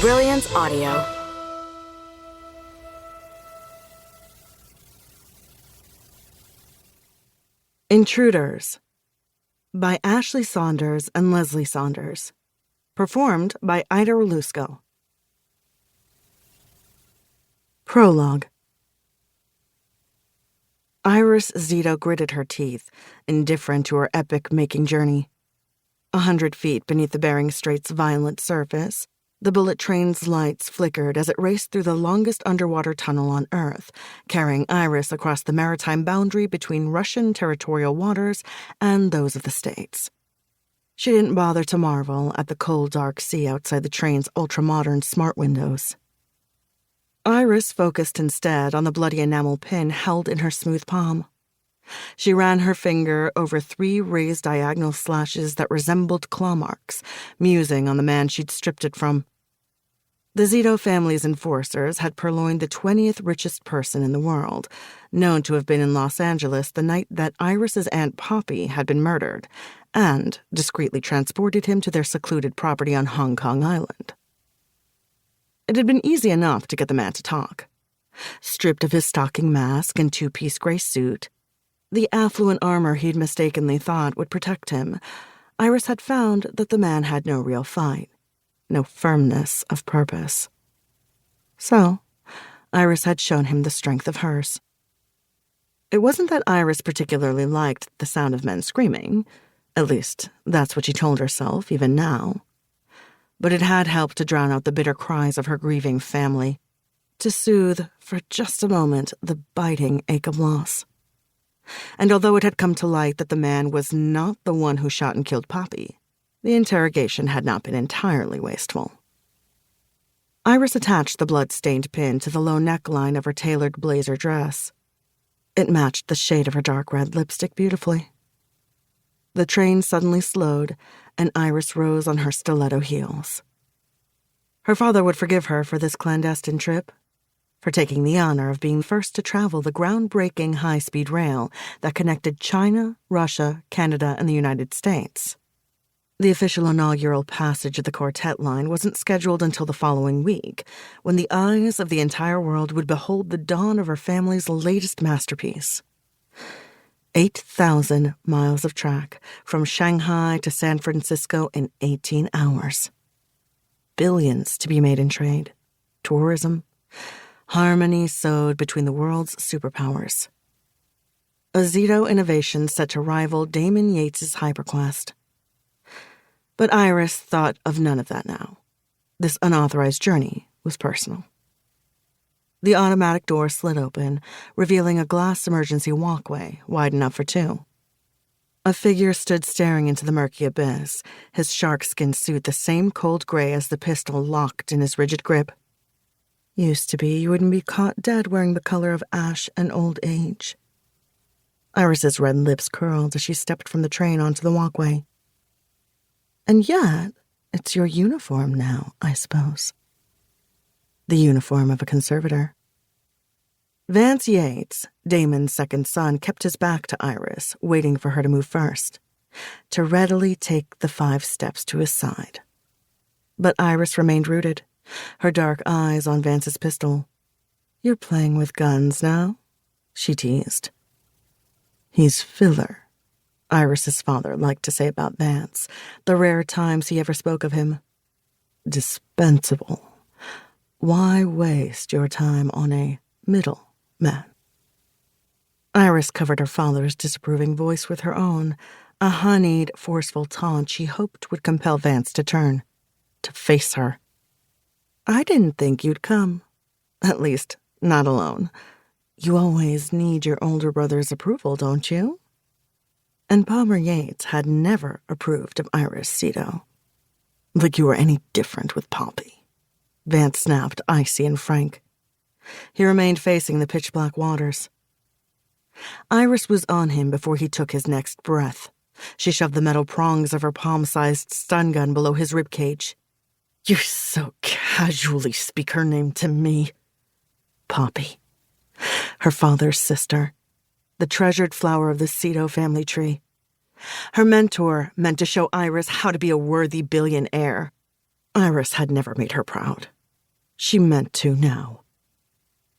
Brilliance Audio. Intruders by Ashley Saunders and Leslie Saunders. Performed by Ida Relusco. Prologue. Iris Zito gritted her teeth, indifferent to her epic-making journey. 100 feet beneath the Bering Strait's violent surface, the bullet train's lights flickered as it raced through the longest underwater tunnel on Earth, carrying Iris across the maritime boundary between Russian territorial waters and those of the States. She didn't bother to marvel at the cold, dark sea outside the train's ultra-modern smart windows. Iris focused instead on the bloody enamel pin held in her smooth palm. She ran her finger over 3 raised diagonal slashes that resembled claw marks, musing on the man she'd stripped it from. The Zito family's enforcers had purloined the 20th richest person in the world, known to have been in Los Angeles the night that Iris's Aunt Poppy had been murdered, and discreetly transported him to their secluded property on Hong Kong Island. It had been easy enough to get the man to talk. Stripped of his stocking mask and 2-piece gray suit, the affluent armor he'd mistakenly thought would protect him, Iris had found that the man had no real fight, no firmness of purpose. So, Iris had shown him the strength of hers. It wasn't that Iris particularly liked the sound of men screaming, at least that's what she told herself even now, but it had helped to drown out the bitter cries of her grieving family, to soothe, for just a moment, the biting ache of loss. And although it had come to light that the man was not the one who shot and killed Poppy, the interrogation had not been entirely wasteful. Iris attached the blood-stained pin to the low neckline of her tailored blazer dress. It matched the shade of her dark red lipstick beautifully. The train suddenly slowed, and Iris rose on her stiletto heels. Her father would forgive her for this clandestine trip, for taking the honor of being first to travel the groundbreaking high-speed rail that connected China, Russia, Canada, and the United States. The official inaugural passage of the Quartet line wasn't scheduled until the following week, when the eyes of the entire world would behold the dawn of her family's latest masterpiece. 8,000 miles of track from Shanghai to San Francisco in 18 hours. Billions to be made in trade, tourism, harmony sewed between the world's superpowers. A Zito innovation set to rival Damon Yates' HyperQuest. But Iris thought of none of that now. This unauthorized journey was personal. The automatic door slid open, revealing a glass emergency walkway wide enough for 2. A figure stood staring into the murky abyss, his shark-skin suit the same cold gray as the pistol locked in his rigid grip. Used to be you wouldn't be caught dead wearing the color of ash and old age. Iris's red lips curled as she stepped from the train onto the walkway. And yet, it's your uniform now, I suppose. The uniform of a conservator. Vance Yates, Damon's second son, kept his back to Iris, waiting for her to move first, to readily take the 5 steps to his side. But Iris remained rooted, her dark eyes on Vance's pistol. You're playing with guns now, she teased. He's filler, Iris's father liked to say about Vance, the rare times he ever spoke of him. Dispensable. Why waste your time on a middle man? Iris covered her father's disapproving voice with her own, a honeyed, forceful taunt she hoped would compel Vance to turn, to face her. I didn't think you'd come. At least, not alone. You always need your older brother's approval, don't you? And Palmer Yates had never approved of Iris Zito. Like you were any different with Poppy. Vance snapped, icy and frank. He remained facing the pitch-black waters. Iris was on him before he took his next breath. She shoved the metal prongs of her palm-sized stun gun below his ribcage. You so casually speak her name to me. Poppy. Her father's sister. The treasured flower of the Zito family tree. Her mentor meant to show Iris how to be a worthy billionaire. Iris had never made her proud. She meant to now.